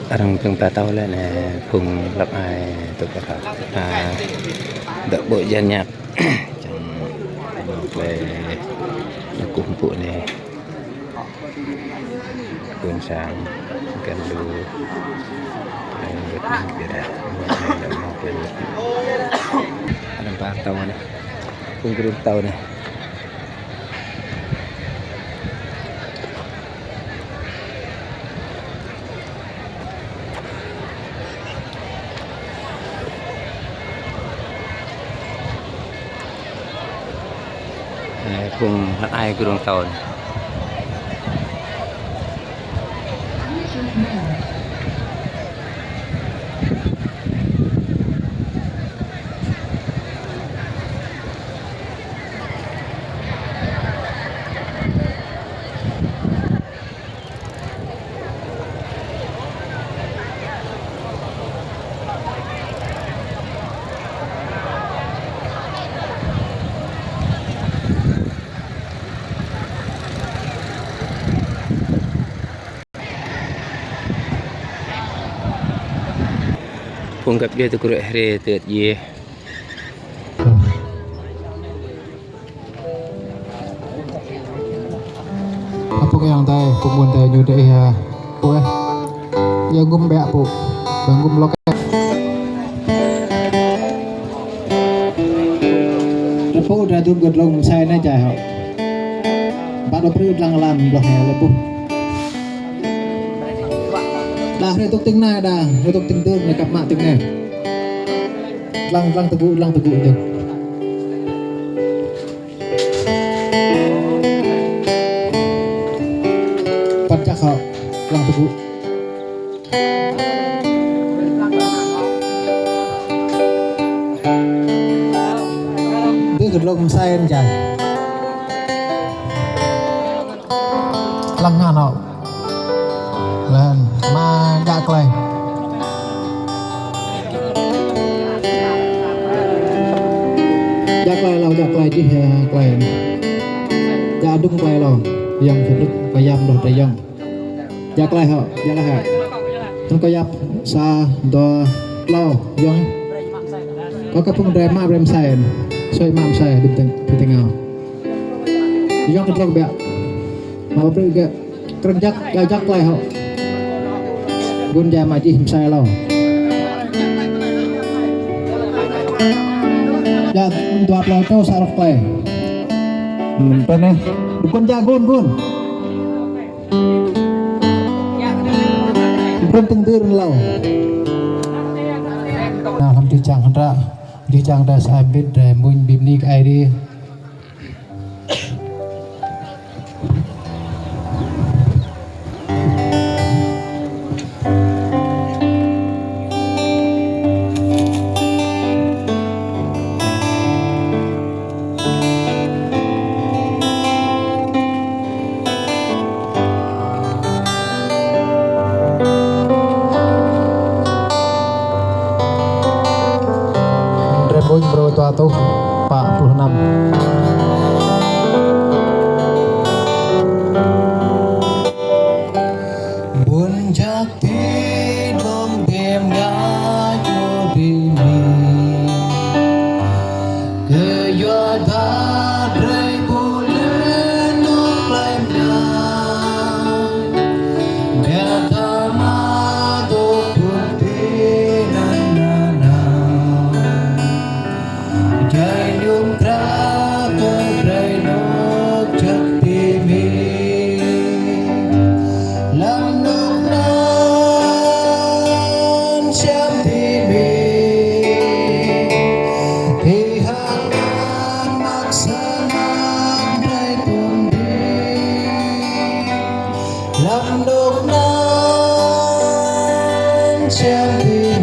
Arang tung tatau lah na phung lap ai tu ka dak bo janyak chẳng về cùng phụ này cuốn sáng cần đủ việc này là mau quên ada tàu này cùng group tàu này cùng ai kurang tahun Phung gặp dia tu kurang hari tu ye. Apa yang tay kumun tay nyu dei pu ya gum bea pu gum loket pu dah tu gud long sai na jai ho ba do pru lang lam lo he le pu dah re tuk ting na dah re tuk ting tu ne kap ma ting ne lang tegu je pat jak ho lang tegu gud long sai na jai lang ngan ho lên ma dạ clay dạ clay chứ clay dạ đúng clay lo yang thực lực và yam đồ đại yang dạ clay họ dạ là hả nó có yap sa do lo yang có cái phun rem ma rem sai xoay mam sai đừng tình ngào yang cái lông bẹ mà bữa cái căng chắc clay họ Gun ja ma ji him sai lo ja tuat lo to saraf clay pene dukun ja gun gun tir lo nah ham ti chang da sai bit de mun bim ni ai đi bro tua tu 46 buồn chắc thế bóng đêm đã cho đi cứ gió đã rơi bù lên nước lên đàn để ta mà tốt buồn thế nan Jai nhung tra cơ rơi nước chất tìm làm nước nan xem tìm thì hàng ngàn mắc xa nam rơi cùng đi làm nước nan xem tìm